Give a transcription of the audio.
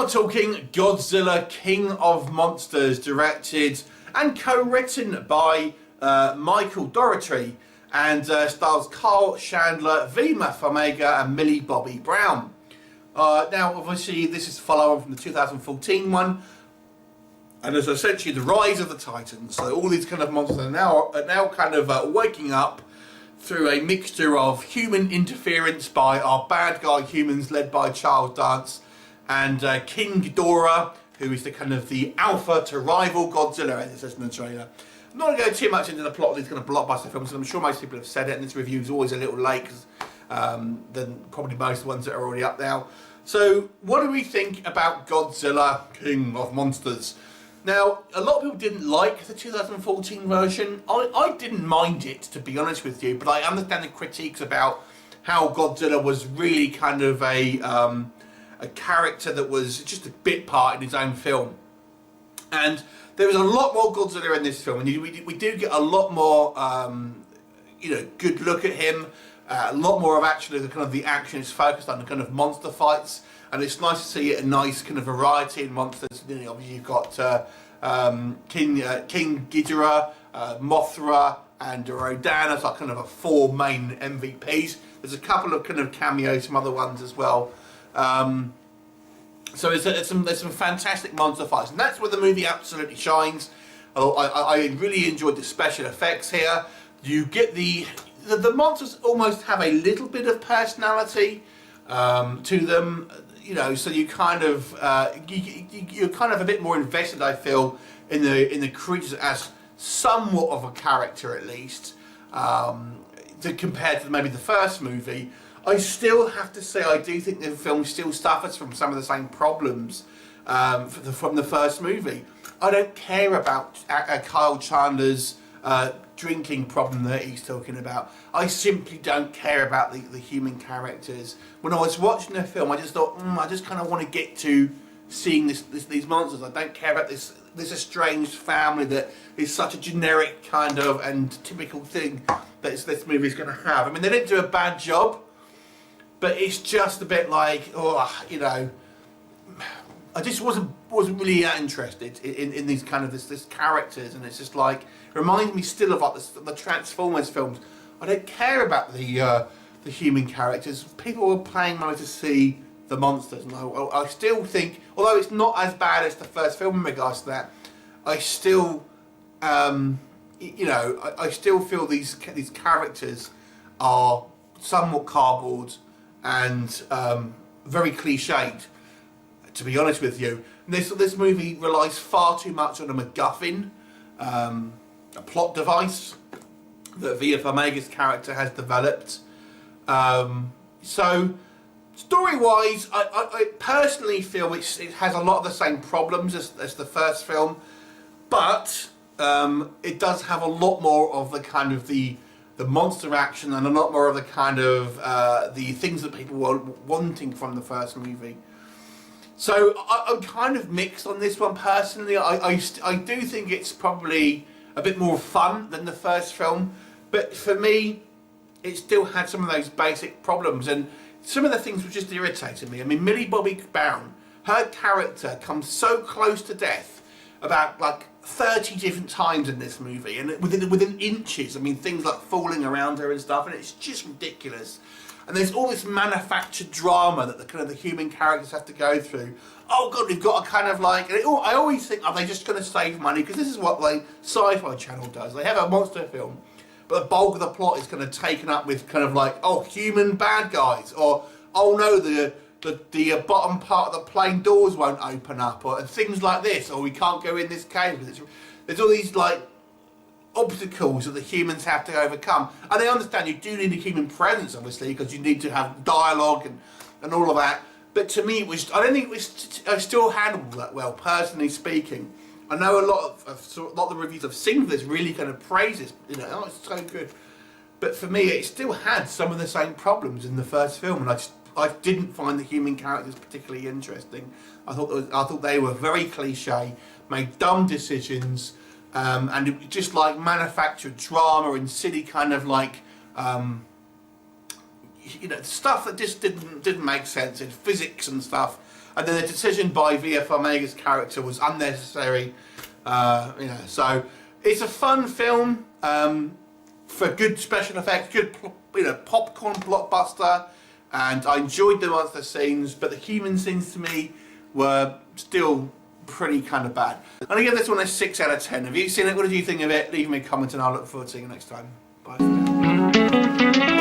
are talking Godzilla, King of Monsters, directed and co-written by Michael Dougherty, and stars Kyle Chandler, Vima Farmiga and Millie Bobby Brown. Now, obviously, this is following from the 2014 one, and it's essentially the rise of the Titans. So all these kind of monsters are now kind of waking up through a mixture of human interference by our bad guy humans led by Charles Dance, and King Ghidorah, who is the kind of the alpha to rival Godzilla, as it says in the trailer. I'm not going to go too much into the plot of these kind of blockbuster films, and I'm sure most people have said it, and this review is always a little late than probably most ones that are already up now. So, what do we think about Godzilla, King of Monsters? Now, a lot of people didn't like the 2014 version. I didn't mind it, to be honest with you, but I understand the critiques about how Godzilla was really kind of a character that was just a bit part in his own film. And there was a lot more Godzilla in this film, and we do get a lot more, good look at him. A lot more of actually the action is focused on the kind of monster fights, and it's nice to see a nice kind of variety in monsters. You know, obviously you've got King Ghidorah, Mothra, and Rodan as like kind of a four main MVPs. There's a couple of kind of cameos, some other ones as well. So there's some fantastic monster fights, and that's where the movie absolutely shines. I really enjoyed the special effects here. You get the monsters almost have a little bit of personality to them, you know. So you kind of you're kind of a bit more invested, I feel, in the creatures as somewhat of a character at least, compared to maybe the first movie. I still have to say I do think the film still suffers from some of the same problems from the first movie. I don't care about Kyle Chandler's drinking problem that he's talking about. I simply don't care about the human characters. When I was watching the film, I just thought, I just kind of want to get to seeing these monsters. I don't care about this estranged family that is such a generic kind of and typical thing that this movie is going to have. I mean, they didn't do a bad job, but it's just a bit like, I just wasn't really that interested in these kind of this characters, and it's just like, it reminds me still of like the Transformers films. I don't care about the human characters. People were paying money to see the monsters, and I still think, although it's not as bad as the first film in regards to that, I still, I still feel these characters are somewhat cardboard and very cliched, to be honest with you. And this movie relies far too much on a MacGuffin, a plot device that Vima Farmiga's character has developed. So, story-wise, I personally feel it has a lot of the same problems as the first film, but it does have a lot more of the kind of the monster action and a lot more of the kind of the things that people were wanting from the first movie. So I'm kind of mixed on this one personally. I do think it's probably a bit more fun than the first film, but for me it still had some of those basic problems, and some of the things were just irritating me. I mean, Millie Bobby Brown, her character comes so close to death about like 30 different times in this movie, and within inches. I mean, things like falling around her and stuff, and it's just ridiculous. And there's all this manufactured drama that the human characters have to go through. Oh God, we've got a kind of like, I always think, are they just going to save money? Because this is what the Sci-Fi channel does. They have a monster film, but the bulk of the plot is kind of taken up with kind of like, oh, human bad guys, or oh no, the bottom part of the plane doors won't open up, and things like this, or we can't go in this cave. There's all these like obstacles that the humans have to overcome, and I understand you do need a human presence, obviously, because you need to have dialogue and all of that. But to me, I don't think it was. I still handled that well, personally speaking. I know a lot of the reviews I've seen for this really kind of praise this. Oh, it's so good. But for me, it still had some of the same problems in the first film, and I didn't find the human characters particularly interesting. I thought they were very cliche, made dumb decisions, and it just like manufactured drama and silly kind of like you know, stuff that just didn't make sense in physics and stuff, and then the decision by V.F. Farmiga's character was unnecessary. You know, so it's a fun film for good special effects, good, you know, popcorn blockbuster, and I enjoyed the monster scenes, but the human scenes to me were still pretty kind of bad. And I give this one a 6 out of 10. Have you seen it? What did you think of it? Leave me a comment and I'll look forward to seeing you next time. Bye for now.